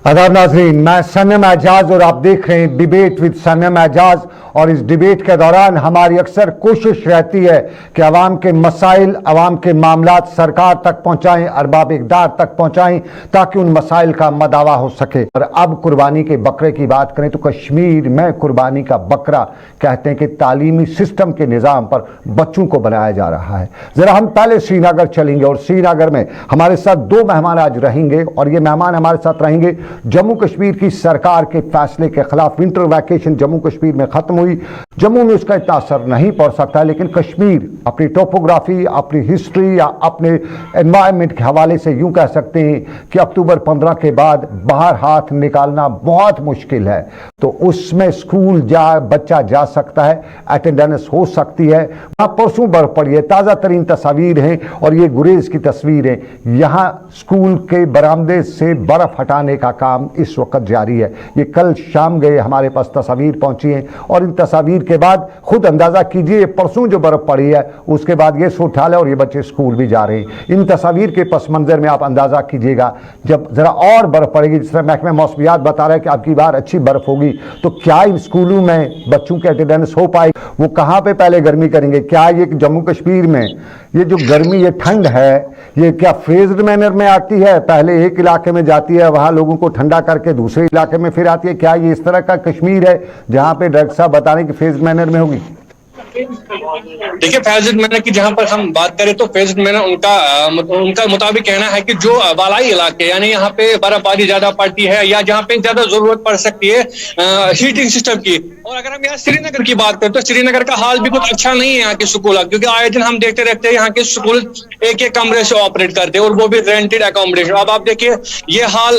आदाब नाज़रीन, मैं सनम एजाज और आप देख रहे हैं डिबेट विद सनम एजाज। और इस डिबेट के दौरान हमारी अक्सर कोशिश रहती है कि अवाम के मसाइल, अवाम के मामलात सरकार तक पहुँचाएँ, अरबाब इक़दार तक पहुँचाएँ, ताकि उन मसाइल का मदावा हो सके। और अब कुर्बानी के बकरे की बात करें तो कश्मीर में कुर्बानी का बकरा कहते हैं कि तालीमी सिस्टम के निज़ाम पर बच्चों को बनाया जा रहा है। ज़रा हम पहले श्रीनगर चलेंगे और श्रीनगर में हमारे साथ दो मेहमान आज रहेंगे और ये मेहमान हमारे साथ रहेंगे जम्मू कश्मीर की सरकार के फैसले के खिलाफ। विंटर वैकेशन जम्मू कश्मीर में खत्म हुई, जम्मू में उसका इतना असर नहीं पड़ सकता, लेकिन कश्मीर अपनी टोपोग्राफी, अपनी हिस्ट्री या अपने एनवायरनमेंट के हवाले से यूं कह सकते हैं कि अक्टूबर 15 के बाद बाहर हाथ निकालना बहुत मुश्किल है। तो उसमें स्कूल बच्चा जा सकता है, अटेंडेंस हो सकती है। वहां परसों बर्फ पड़ी है, ताज़ा तरीन तस्वीर हैं और ये गुरेज की तस्वीर है। यहाँ स्कूल के बरामदे से बर्फ हटाने का काम इस वक्त जारी है। ये कल शाम गए, हमारे पास तस्वीर पहुंची हैं और इन तस्वीर के बाद खुद अंदाजा कीजिए परसों जो बर्फ पड़ी है उसके बाद ये सूरत है और ये बच्चे स्कूल भी जा रहे हैं। इन तस्वीर के पस मंजर में आप अंदाजा कीजिएगा जब जरा और बर्फ पड़ेगी, जिस तरह महकमा मौसमियात बता रहा है कि आपकी बार अच्छी बर्फ होगी, तो क्या इन स्कूलों में बच्चों के अटेंडेंस हो पाएगी? वो कहाँ पे पहले गर्मी करेंगे? क्या ये जम्मू कश्मीर में ये जो गर्मी, ये ठंड है, ये क्या फेज्ड मैनर में आती है? पहले एक इलाके में जाती है, वहां लोगों को ठंडा करके दूसरे इलाके में फिर आती है। क्या ये इस तरह का कश्मीर है जहां पे डॉक्टर साहब बता रहे हैं कि फेज्ड मैनर में होगी? देखिए, फेज्ड मैनर की जहां पर हम बात करें तो फेज्ड मैनर उनका मुताबिक कहना है कि जो बालाई इलाके यानी यहाँ पे बर्फबारी ज्यादा पड़ती है या जहाँ पे ज्यादा जरूरत पड़ सकती है हीटिंग सिस्टम की। और अगर हम यहाँ श्रीनगर की बात करें तो श्रीनगर का हाल भी कुछ अच्छा नहीं है यहाँ के स्कूल, क्योंकि आए दिन हम देखते रहते हैं यहाँ के स्कूल एक एक कमरे से ऑपरेट करते हैं और वो भी रेंटेड अकोमोडेशन। अब आप देखिए ये हाल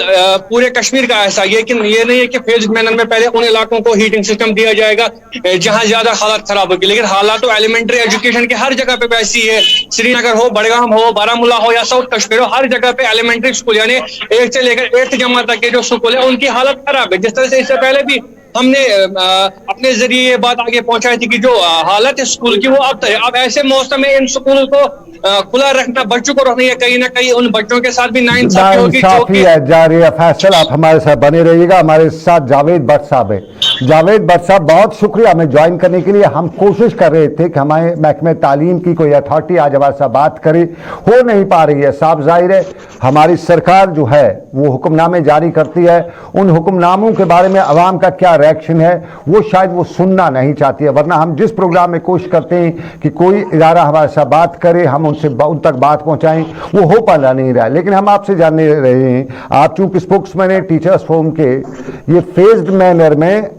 पूरे कश्मीर का ऐसा है कि ये नहीं है कि फेज्ड मैनर में पहले उन इलाकों को हीटिंग सिस्टम दिया जाएगा जहां ज्यादा हालत खराब होगी, लेकिन हालात तो एलिमेंट्री एजुकेशन के हर जगह पे वैसी है। श्रीनगर हो, बड़गाम हो, बारामूला हो या साउथ कश्मीर हो, हर जगह पे एलिमेंट्री स्कूल यानी 1 से लेकर 8th जमात तक के जो स्कूल है उनकी हालत खराब है। जिस तरह से इससे पहले भी हमने अपने जरिए ये बात आगे पहुंचाई थी कि जो हालत है स्कूल की वो अब ऐसे मौसम में इन स्कूल को खुला रखना, बच्चों को रखना, कहीं ना कहीं उन बच्चों के साथ भी नाइंसाफी होगी। जारी है फैसल, आप हमारे साथ बने रहिएगा। हमारे साथ जावेद भट्ट साहब है। जावेद भट्ट साहब, बहुत शुक्रिया हमें ज्वाइन करने के लिए। हम कोशिश कर रहे थे कि हमारे महकमे तालीम की कोई अथॉरिटी आज हमारे साथ बात करे, हो नहीं पा रही है। साफ जाहिर है हमारी सरकार जो है वो हुक्मनामे जारी करती है, उन हुक्मनामों के बारे में अवाम का क्या रिएक्शन है वो शायद वो सुनना नहीं चाहती है। वरना हम जिस प्रोग्राम में कोशिश करते हैं कि कोई इदारा हमारे साथ बात करे, हम उनसे उन तक बात पहुंचाएं, वो हो पा नहीं रहा है। लेकिन हम आपसे जानने रहे हैं, आप चूंकि स्पोक्समैन है टीचर्स फोरम के, ये फेज्ड मैनर में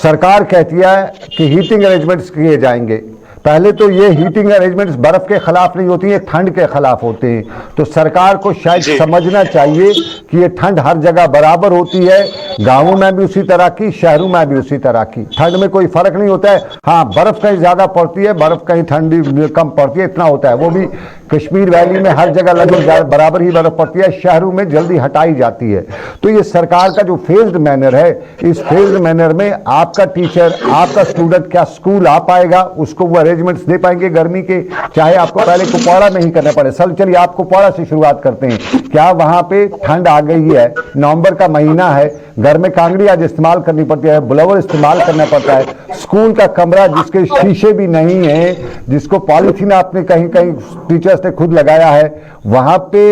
सरकार कहती है कि हीटिंग अरेंजमेंट्स किए जाएंगे। पहले तो ये हीटिंग अरेंजमेंट्स बर्फ के खिलाफ नहीं होती है, ठंड के खिलाफ होते हैं। तो सरकार को शायद समझना चाहिए कि ये ठंड हर जगह बराबर होती है, गांवों में भी उसी तरह की, शहरों में भी उसी तरह की। ठंड में कोई फर्क नहीं होता है। हाँ, बर्फ कहीं ज्यादा पड़ती है, बर्फ कहीं ठंडी कम पड़ती है, इतना होता है। वो भी कश्मीर वैली में हर जगह लगभग बराबर ही बर्फ पड़ती है, शहरों में जल्दी हटाई जाती है। तो ये सरकार का जो फेज्ड मैनर है, इस फेज्ड मैनर में आपका टीचर, आपका स्टूडेंट क्या स्कूल आ पाएगा, उसको वो अरेंजमेंट्स दे पाएंगे गर्मी के, चाहे आपको पहले कुपवाड़ा में ही करना पड़े। चलिए आप कुपवाड़ा से शुरुआत करते हैं। क्या वहां पे ठंड आ गई है, नवंबर का महीना है, घर में कांगड़ी आज इस्तेमाल करनी पड़ती है, ब्लोवर इस्तेमाल करना पड़ता है, स्कूल का कमरा जिसके शीशे भी नहीं है, जिसको पॉलीथीन आपने कहीं कहीं टीचर्स ने खुद लगाया है, वहां पे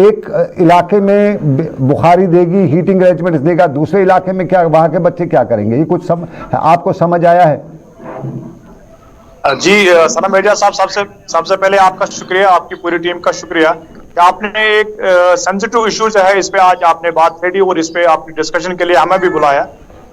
एक इलाके में बुखारी देगी, हीटिंग अरेंजमेंट्स देगा, दूसरे इलाके में क्या, वहां के बच्चे क्या करेंगे? ये कुछ आपको समझ आया है? जी सनम एजाज साहब, सबसे पहले आपका शुक्रिया, आपकी पूरी टीम का शुक्रिया कि आपने एक सेंसिटिव इशू जो है इस पे आज आपने बात छेड़ी और इस पे आपने डिस्कशन के लिए हमें भी बुलाया।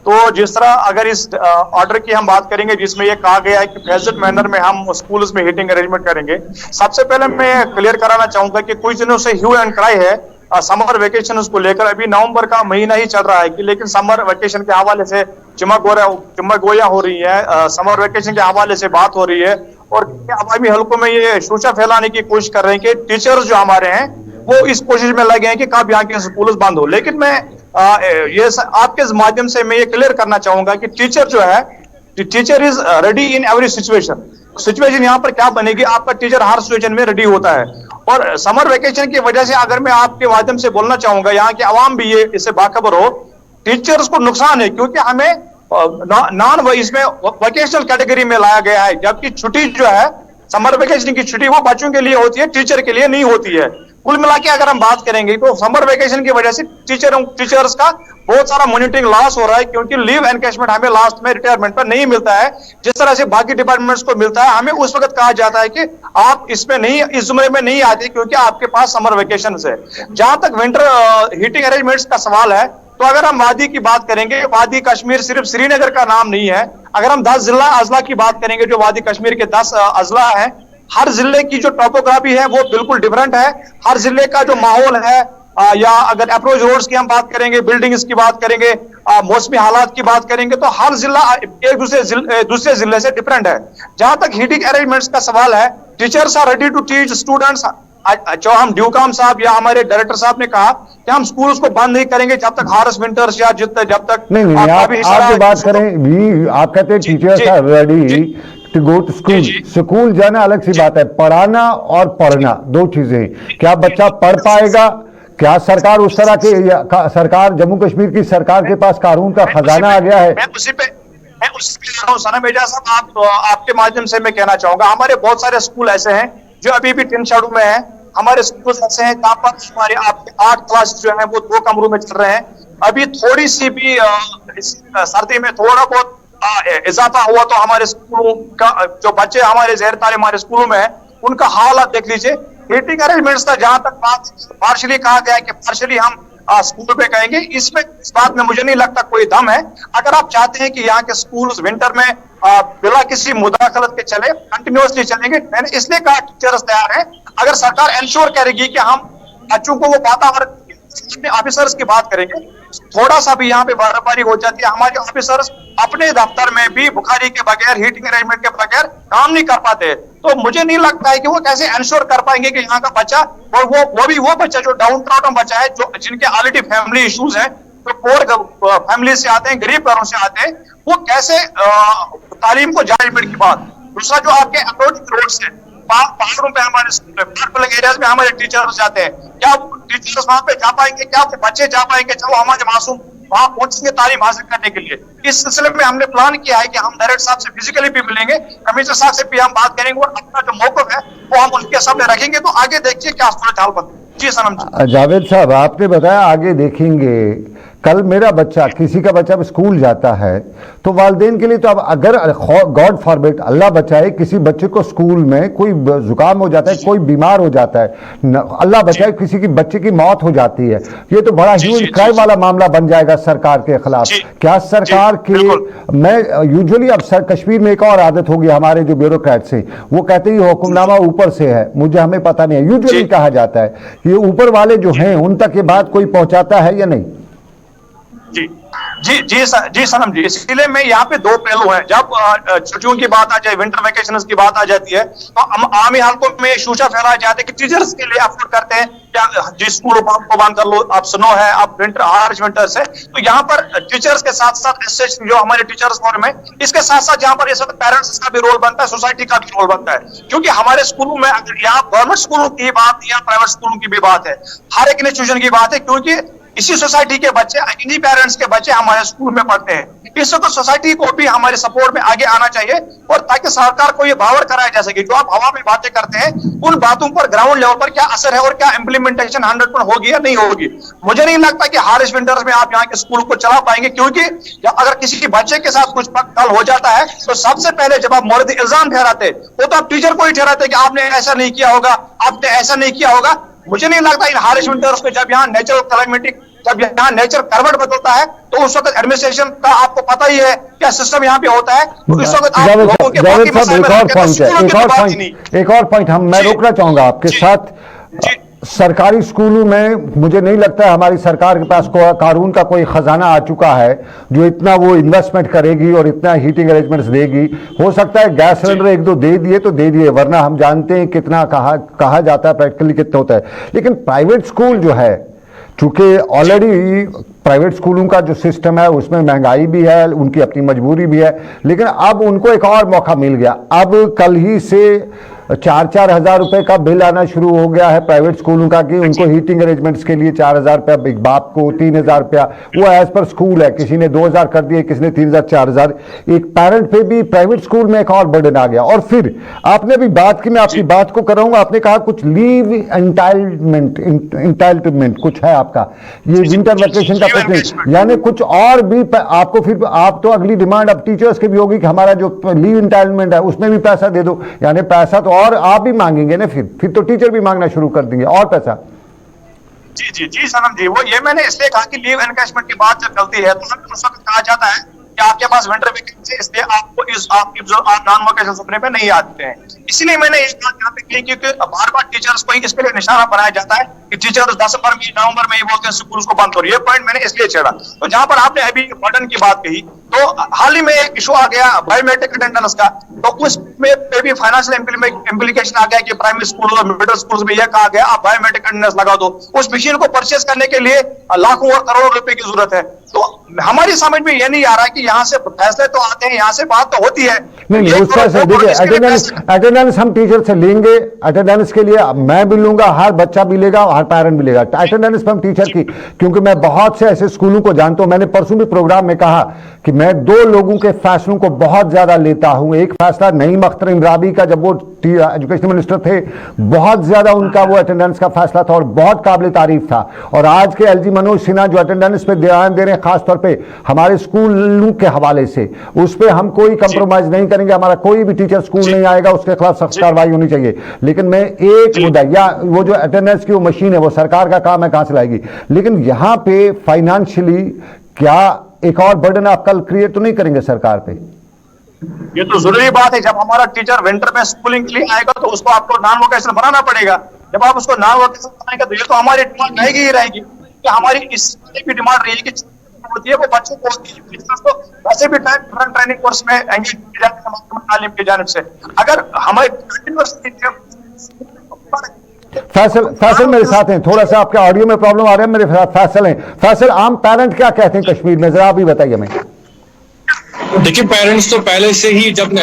तो जिस तरह अगर इस ऑर्डर की हम बात करेंगे जिसमें यह कहा गया है कि फेज्ड मैनर में हम स्कूल्स में हीटिंग अरेंजमेंट करेंगे, सबसे पहले मैं क्लियर कराना चाहूंगा कि कुछ दिनों से ह्यू एंड क्राई है समर वेकेशन को लेकर। अभी नवंबर का महीना ही चल रहा है कि लेकिन समर वेकेशन के हवाले से चिमक गोया हो रही है, समर वेकेशन के हवाले से बात हो रही है और अवामी हल्कों में ये शोषा फैलाने की कोशिश कर रहे हैं कि टीचर्स जो हमारे हैं वो इस कोशिश में लगे हैं कि कब यहाँ के स्कूल बंद हो। लेकिन मैं ये आपके माध्यम से मैं ये क्लियर करना चाहूंगा कि टीचर जो है, teacher is ready in every situation. Situation यहाँ पर क्या बनेगी, आपका टीचर हर सिचुएशन में रेडी होता है और समर वेकेशन की वजह से अगर मैं आपके माध्यम से बोलना चाहूंगा, यहाँ की आवाम भी ये इससे बाखबर हो, टीचर्स को नुकसान है क्योंकि हमें नॉन इसमें वोकेशनल कैटेगरी में लाया गया है, जबकि छुट्टी जो है समर वेकेशन की छुट्टी वो बच्चों के लिए होती है, टीचर के लिए नहीं होती है। कुल मिला के अगर हम बात करेंगे तो समर वेकेशन की वजह से टीचर्स का बहुत सारा मॉनिटरिंग लॉस हो रहा है, क्योंकि लीव एनकैशमेंट हमें लास्ट में रिटायरमेंट पर नहीं मिलता है जिस तरह से बाकी डिपार्टमेंट्स को मिलता है। हमें उस वक्त कहा जाता है कि आप इसमें नहीं, इस जुमरे में नहीं आते क्योंकि आपके पास समर वेकेशन है। जहां तक विंटर हीटिंग अरेंजमेंट्स का सवाल है, तो अगर हम वादी की बात करेंगे, वादी कश्मीर सिर्फ श्रीनगर का नाम नहीं है। अगर हम 10 जिला अजला की बात करेंगे, जो वादी कश्मीर के 10 अजला हैं, हर जिले की जो टोपोग्राफी है वो बिल्कुल डिफरेंट है। हर जिले का जो माहौल है, या अगर अप्रोच रोड्स की हम बात करेंगे, बिल्डिंग्स की बात करेंगे, मौसमी हालात की बात करेंगे, तो हर जिला एक दूसरे जिले से डिफरेंट है। जहां तक हीटिंग अरेंजमेंट्स का सवाल है, teachers are ready to teach students. जो हम ड्यूकाम साहब या हमारे डायरेक्टर साहब ने कहा कि हम स्कूल्स को बंद नहीं करेंगे जब तक हार्श विंटर्स या जब तक नहीं आप जो बात करें, आप कहते हैं teachers are ready to go to school. School जाना अलग सी बात है, पढ़ाना और पढ़ना दो चीजें। क्या बच्चा पढ़ पाएगा? क्या सरकार उस तरह के सरकार जम्मू कश्मीर की सरकार के पास कानून का खजाना आ गया है? मैं उसी पे सनम एजाज साहब, आपके माध्यम से मैं कहना चाहूंगा, हमारे बहुत सारे स्कूल ऐसे हैं जो अभी भी टिन शेडो में है। हमारे स्कूल ऐसे हैं जहाँ पर हमारे आपके 8 क्लास जो है वो 2 कमरों में चल रहे हैं। अभी थोड़ी सी भी सर्दी में थोड़ा बहुत इजाफा हुआ तो हमारे स्कूलों का जो बच्चे हमारे ज़ेर तालीम हमारे स्कूलों में है, उनका हाल आप देख लीजिए। हीटिंग अरेंजमेंट्स का जहां तक बात पार्शली कहा गया है कि पार्शली हम स्कूल पे कहेंगे, इसमें इस बात में मुझे नहीं लगता कोई दम है। अगर आप चाहते हैं कि यहाँ के स्कूल्स विंटर में बिना किसी मुदाखलत के चले, कंटिन्यूअसली चलेंगे, मैंने इसलिए कहा टीचर्स तैयार है। अगर सरकार इंश्योर करेगी कि हम बच्चों को वो वातावरण, अपने ऑफिसर्स की बात करेंगे, थोड़ा सा भी यहाँ पे बर्फबारी हो जाती है, हमारे ऑफिसर्स अपने दफ्तर में भी बुखारी के बगैर, हीटिंग अरेंजमेंट के बगैर काम नहीं कर पाते। तो मुझे नहीं लगता है कि वो कैसे इंश्योर कर पाएंगे कि यहाँ का बच्चा, और वो बच्चा जो डाउन टाउन बच्चा है, जो जिनके ऑलरेडी फैमिली इश्यूज हैं, जो पोर फैमिली से आते हैं, गरीब घरों से आते हैं, वो कैसे तालीम को जारी की बात। दूसरा जो आपके अप्रोच रोड्स है, पहाड़ों पे हमारे एरियाज में हमारे टीचर्स जाते हैं, क्या टीचर्स वहां पे जा पाएंगे? क्या बच्चे जा पाएंगे? चाहे हमारे मासूम वहां पहुंचेंगे तालीम हासिल करने के लिए? इस सिलसिले में हमने प्लान किया है कि हम डायरेक्टर साहब से फिजिकली भी मिलेंगे, कमिश्नर साहब से भी हम बात करेंगे, और अपना जो मौक़िफ़ है वो हम उनके सामने रखेंगे। तो आगे देखिए क्या सूरत हाल बनती है। जी सनम जी। जावेद साहब, आपने बताया आगे देखेंगे। कल मेरा बच्चा, किसी का बच्चा स्कूल जाता है तो वालिदैन के लिए तो अब अगर गॉड फॉरबिड, अल्लाह बचाए, किसी बच्चे को स्कूल में कोई जुकाम हो जाता है, कोई बीमार हो जाता है, अल्लाह बचाए किसी की बच्चे की मौत हो जाती है, ये तो बड़ा ह्यूज क्राइम वाला मामला बन जाएगा सरकार के खिलाफ। क्या सरकार के, मैं यूजुअली अब कश्मीर में एक और आदत होगी हमारे जो ब्यूरोक्रेट्स हैं, वो कहते हैं हुक्मनामा ऊपर से है, मुझे हमें पता नहीं है, यूजुअली कहा जाता है ये ऊपर वाले जो हैं उन तक ये बात कोई पहुंचाता है या नहीं? जी सनम जी, इसलिए मैं यहाँ पे 2 पहलू हैं। जब छुट्टियों की बात आ जाए, विंटर वेकेशन की बात आ जाती है, तो हम आमी हालतों में शूशा फैलाए जाते हैं कि टीचर्स के लिए अफोर्ड करते हैं, क्या जिस स्कूल को बंद कर लो, अब स्नो है, अब विंटर हार्श विंटर्स है, तो यहाँ पर टीचर्स के साथ साथ जो हमारे टीचर्स फोरम है, इसके साथ साथ यहाँ पर इस वक्त पेरेंट्स का भी रोल बनता है, सोसाइटी का भी रोल बनता है। क्योंकि हमारे स्कूलों में, अगर यहाँ गवर्नमेंट स्कूलों की बात या प्राइवेट स्कूलों की भी बात है, हर एक इंस्टीट्यूशन की बात है, क्योंकि इसी सोसाइटी के बच्चे, इन्हीं पेरेंट्स के बच्चे हमारे स्कूल में पढ़ते हैं। इस वक्त सोसाइटी को भी हमारे सपोर्ट में आगे आना चाहिए, और ताकि सरकार को ये बावर कराया जा सके, जो आप हवा में बातें करते हैं उन बातों पर ग्राउंड लेवल पर क्या असर है और क्या इंप्लीमेंटेशन 100% होगी या नहीं होगी। मुझे नहीं लगता कि हारिश विंटर्स में आप यहाँ के स्कूल को चला पाएंगे, क्योंकि अगर किसी के बच्चे के साथ कुछ कल हो जाता है तो सबसे पहले जब आप मोर्द इल्जाम ठहराते वो तो आप टीचर को ही ठहराते कि आपने ऐसा नहीं किया होगा, आपने ऐसा नहीं किया होगा। मुझे नहीं लगता इन हारिश विंटर्स में, जब यहाँ नेचुरल क्लाइमेटिक, जब यहाँ नेचर करवट बदलता है, तो उस वक्त एडमिनिस्ट्रेशन का आपको पता ही है क्या सिस्टम यहाँ पे होता है। तो इस वक्त आप लोगों के बाकी मसले में एक और पॉइंट मैं रोकना चाहूंगा आपके साथ। सरकारी स्कूलों में मुझे नहीं लगता है हमारी सरकार के पास कानून का कोई खजाना आ चुका है जो इतना वो इन्वेस्टमेंट करेगी और इतना हीटिंग अरेंजमेंट्स देगी। हो सकता है गैस सिलेंडर 1-2 दे दिए तो दे दिए, वरना हम जानते हैं कितना कहा जाता है, प्रैक्टिकली कितना होता है। लेकिन प्राइवेट स्कूल जो है, चूंकि ऑलरेडी प्राइवेट स्कूलों का जो सिस्टम है उसमें महंगाई भी है, उनकी अपनी मजबूरी भी है, लेकिन अब उनको एक और मौका मिल गया। अब कल ही से 4-4 हज़ार रुपए का बिल आना शुरू हो गया है प्राइवेट स्कूलों का कि उनको हीटिंग अरेंजमेंट्स के लिए 4,000 रुपया, एक बाप को 3,000 रुपया, वो एज पर स्कूल है, किसी ने 2,000 कर दिए, किसी ने 3,000 4,000। एक पेरेंट पे भी प्राइवेट स्कूल में एक और बर्डन आ गया। और फिर आपने भी बात की, मैं आपकी बात को कर रहा हूं, आपने कहा कुछ लीव इंटाइटलमेंट कुछ है आपका, ये विंटर वेकेशन का कुछ नहीं, यानी कुछ और भी आपको, फिर आप तो अगली डिमांड अब टीचर्स की भी होगी कि हमारा जो लीव इंटाइटलमेंट है उसमें भी पैसा दे दो, यानी पैसा तो और आप भी मांगेंगे ना, फिर तो टीचर भी मांगना शुरू कर देंगे और पैसा। जी जी जी सनम जी, वो ये मैंने इसलिए कहा कि लीव एनकैशमेंट की बात जब चलती है तो हमें उस वक्त कहा जाता है कि आपके पास विंटर वेकेशन है, इसलिए आपको इस आपकी जो नॉन वेकेशन सपने पे नहीं आते हैं। इसलिए मैंने इस बात यहाँ पे कही क्योंकि बार बार टीचर्स को इसके लिए निशाना बनाया जाता है कि टीचर दिसंबर में नवंबर में ही बोलते हैं स्कूल को बंद करो। ये पॉइंट मैंने इसलिए छेड़ा। तो जहां पर आपने अभी बर्डन की बात कही, तो हाल ही में एक इशू आ गया बायोमेट्रिक अटेंडेंस का, तो उसमें भी फाइनेंशियल इम्प्लीकेशन आ गया कि प्राइमरी स्कूल और मिडिल स्कूल में यह कहा गया आप बायोमेट्रिक अटेंडेंस लगा दो। उस मशीन को परचेज करने के लिए लाखों और करोड़ों रुपए की जरूरत है। तो हमारी समझ में यह नहीं आ रहा कि यहाँ से फैसले तो आते हैं, यहाँ से बात तो होती है। नहीं, उसका से देखिए अटेंडेंस हम टीचर से लेंगे, अटेंडेंस के लिए मैं भी लूंगा, हर बच्चा भी लेगा, हर पेरेंट भी लेगा अटेंडेंस पे हम टीचर की, क्योंकि मैं बहुत से ऐसे स्कूलों को जानता हूं। मैंने परसों भी प्रोग्राम में कहा कि मैं 2 लोगों के फैसलों को बहुत ज्यादा लेता हूं। एक फैसला नईम अख्तर इमराबी का, जब वो एजुकेशन मिनिस्टर थे, बहुत ज्यादा उनका वो अटेंडेंस का फैसला था और बहुत काबिल तारीफ था। और आज के एलजी मनोज सिन्हा जो अटेंडेंस पे ध्यान दे रहे हैं, खासतौर पे हमारे स्कूलों के हवाले से, उस पर हम कोई कंप्रोमाइज नहीं करेंगे। हमारा कोई भी टीचर स्कूल नहीं आएगा, उसके खिलाफ सख्त कार्रवाई होनी चाहिए। लेकिन मैं एक मुद्दा, या वो जो अटेंडेंस की वो मशीन है वो सरकार का काम है, कहां से लाएगी, लेकिन यहां पे फाइनेंशियली क्या एक और बर्डन आप कल क्रिएट तो नहीं करेंगे सरकार पे? ये तो जरूरी बात है। जब हमारा टीचर विंटर में स्कूलिंग के लिए आएगा तो उसको आपको नॉन वोकेशनल बनाना पड़ेगा। जब आप उसको नॉन वोकेशनल बनाएंगे तो ये तो हमारी डिमांड रहेगी ही रहेगी, कि हमारी इस भी डिमांड रहेगी कि होती है वो बच्चों को वैसे भी ट्रेनिंग कोर्स में एंगेज किया जाता है तालीम की जानिब से। अगर हमारे फैसल मेरे साथ हैं, थोड़ा सा आपके ऑडियो में प्रॉब्लम आ रहा है, मेरे साथ फैसल हैं। फैसल, आम पेरेंट क्या कहते हैं कश्मीर में, जरा आप भी बताइए हमें। देखिए, पेरेंट्स तो पहले से ही जब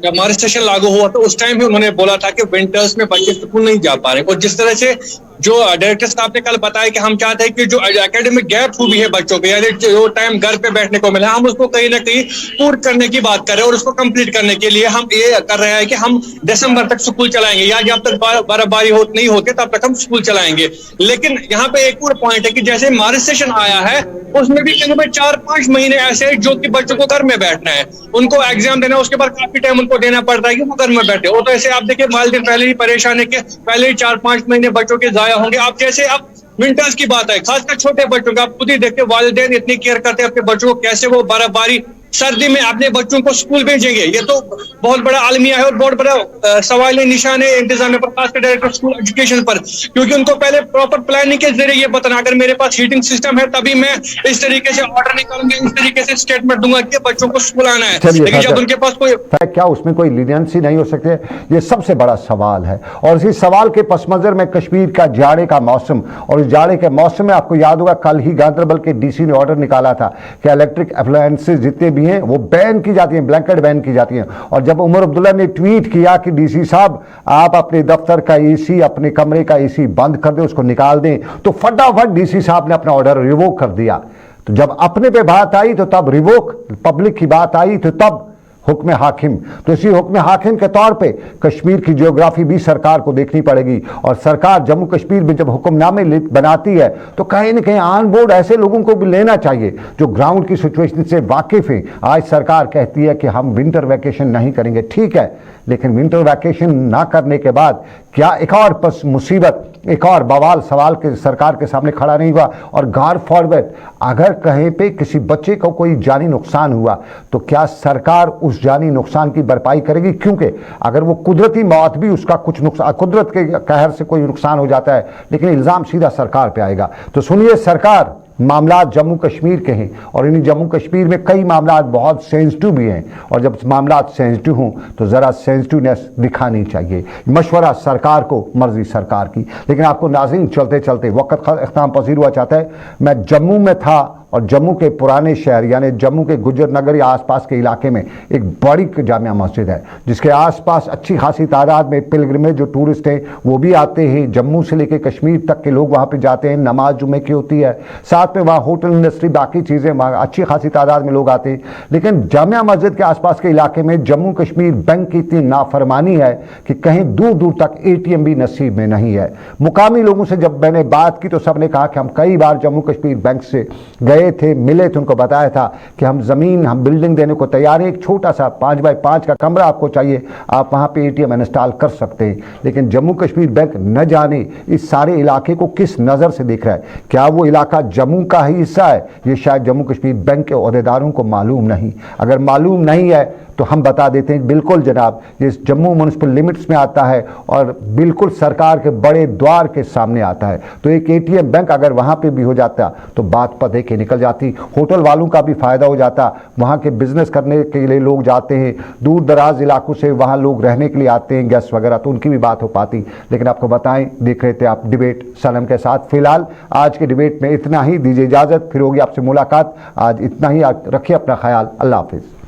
हमारे सेशन लागू हुआ तो उस टाइम ही उन्होंने बोला था कि विंटर्स में बच्चे स्कूल नहीं जा पा रहे। और जिस तरह से जो डायरेक्टर साहब ने कल बताया कि हम चाहते हैं कि जो एकेडमिक गैप हुई है बच्चों के, यानी जो टाइम घर पे बैठने को मिला, हम उसको कहीं ना कहीं पूर्ण करने की बात कर रहे हैं। और उसको कंप्लीट करने के लिए हम ये कर रहे हैं कि हम दिसंबर तक स्कूल चलाएंगे, या जब तक बर्फबारी नहीं होती तब तक हम स्कूल चलाएंगे। लेकिन यहाँ पे एक और पॉइंट है कि जैसे मार्च सेशन आया है उसमें भी करीब 4-5 महीने ऐसे हैं जो कि बच्चों को घर में बैठना है, उनको एग्जाम देना, उसके बाद काफी टाइम उनको देना पड़ता है कि वो घर में बैठे। वो तो ऐसे आप देखिए वालिदैन पहले ही परेशान है कि पहले ही 4-5 महीने बच्चों के जाया होंगे। आप जैसे अब विंटर्स की बात है, खासकर छोटे बच्चों का, आप खुद ही देखते वालिदैन इतनी केयर करते हैं अपने बच्चों को, कैसे वो बर्फबारी सर्दी में अपने बच्चों को स्कूल भेजेंगे। ये तो बहुत बड़ा आलमिया है और बहुत बड़ा सवाल निशान है इंतजाम पर, खासकर डायरेक्टर स्कूल एजुकेशन पर, क्योंकि उनको पहले प्रॉपर प्लानिंग के जरिए ये बताना, अगर मेरे पास हीटिंग सिस्टम है तभी मैं इस तरीके से ऑर्डर निकालूंगा, इस तरीके से स्टेटमेंट दूंगा कि बच्चों को स्कूल आना है। लेकिन जब उनके पास कोई, क्या उसमें कोई लीनियंसी नहीं हो सकती? ये सबसे बड़ा सवाल है। और इसी सवाल के पस मंजर में कश्मीर का जाड़े का मौसम, और इस जाड़े के मौसम में आपको याद होगा कल ही गांधरबल के डीसी ने ऑर्डर निकाला था कि इलेक्ट्रिक अप्लायंसेस जितने भी हैं वो बैन की जाती हैं, ब्लैंकेट बैन की जाती हैं। और जब उमर अब्दुल्ला ने ट्वीट किया कि डीसी साहब आप अपने दफ्तर का एसी, अपने कमरे का एसी बंद कर दें, उसको निकाल दें, तो फटाफट डीसी साहब ने अपना ऑर्डर रिवोक कर दिया। तो जब अपने पे बात आई तो तब रिवोक, पब्लिक की बात आई तो तब हुक्म हाकिम। तो इसी हुक्म हाकिम के तौर पे कश्मीर की जियोग्राफी भी सरकार को देखनी पड़ेगी। और सरकार जम्मू कश्मीर में जब हुक्मनामे बनाती है तो कहीं ना कहीं ऑन बोर्ड ऐसे लोगों को भी लेना चाहिए जो ग्राउंड की सिचुएशन से वाकिफ हैं। आज सरकार कहती है कि हम विंटर वैकेशन नहीं करेंगे, ठीक है, लेकिन विंटर वैकेशन ना करने के बाद क्या एक और मुसीबत, एक और बवाल सवाल के सरकार के सामने खड़ा नहीं हुआ? और गॉड फॉरवर्ड अगर कहीं पे किसी बच्चे को कोई जानी नुकसान हुआ तो क्या सरकार उस जानी नुकसान की भरपाई करेगी? क्योंकि अगर वो कुदरती मौत भी उसका कुछ नुकसान, कुदरत के कहर से कोई नुकसान हो जाता है, लेकिन इल्ज़ाम सीधा सरकार पे आएगा। तो सुनिए, सरकार, मामला जम्मू कश्मीर के हैं और इन जम्मू कश्मीर में कई मामला बहुत सेंसिटिव भी हैं, और जब मामला सेंसिटिव हों तो ज़रा सेंसिटिवनेस दिखानी चाहिए। मशवरा सरकार को, मर्जी सरकार की। लेकिन आपको नाज़रीन चलते चलते वक्त अख्ताम पसीर हुआ चाहता है। मैं जम्मू में था और जम्मू के पुराने शहर यानी जम्मू के गुजर नगर या आसपास के इलाके में एक बड़ी जामिया मस्जिद है, जिसके आसपास अच्छी खासी तादाद में पिलग्रिमेज जो टूरिस्ट हैं वो भी आते हैं। जम्मू से लेकर कश्मीर तक के लोग वहाँ पे जाते हैं, नमाज जुमे की होती है, साथ में वहाँ होटल इंडस्ट्री बाकी चीज़ें, वहाँ अच्छी खासी तादाद में लोग आते हैं। लेकिन जामिया मस्जिद के आसपास के इलाके में जम्मू कश्मीर बैंक की इतनी नाफरमानी है कि कहीं दूर दूर तक ATM भी नसीब में नहीं है। मुकामी लोगों से जब मैंने बात की तो सबने कहा कि हम कई बार जम्मू कश्मीर बैंक से गए थे, मिले थे, उनको बताया था कि हम बिल्डिंग देने को तैयार है, एक छोटा सा 5 बाय 5 का कमरा आपको चाहिए, आप वहां पे ATM इंस्टॉल कर सकते हैं। लेकिन जम्मू कश्मीर बैंक न जाने इस सारे इलाके को किस नज़र से देख रहा है। क्या वो इलाका जम्मू का ही हिस्सा है, ये शायद जम्मू कश्मीर बैंक के ओहदेदारों को मालूम नहीं। अगर मालूम नहीं है तो हम बता देते हैं, बिल्कुल जनाब, ये जम्मू म्यूनिसिपल लिमिट्स में आता है और बिल्कुल सरकार के बड़े द्वार के सामने आता है। तो एक ATM बैंक अगर वहाँ पे भी हो जाता तो बात पते के निकल जाती, होटल वालों का भी फ़ायदा हो जाता, वहाँ के बिजनेस करने के लिए लोग जाते हैं, दूर दराज इलाकों से वहाँ लोग रहने के लिए आते हैं, गेस्ट वगैरह, तो उनकी भी बात हो पाती। लेकिन आपको बताएं, देख रहे थे आप डिबेट सनम के साथ। फिलहाल आज के डिबेट में इतना ही, दीजिए इजाज़त, फिर होगी आपसे मुलाकात। आज इतना ही, रखिए अपना ख्याल, अल्लाह हाफिज़।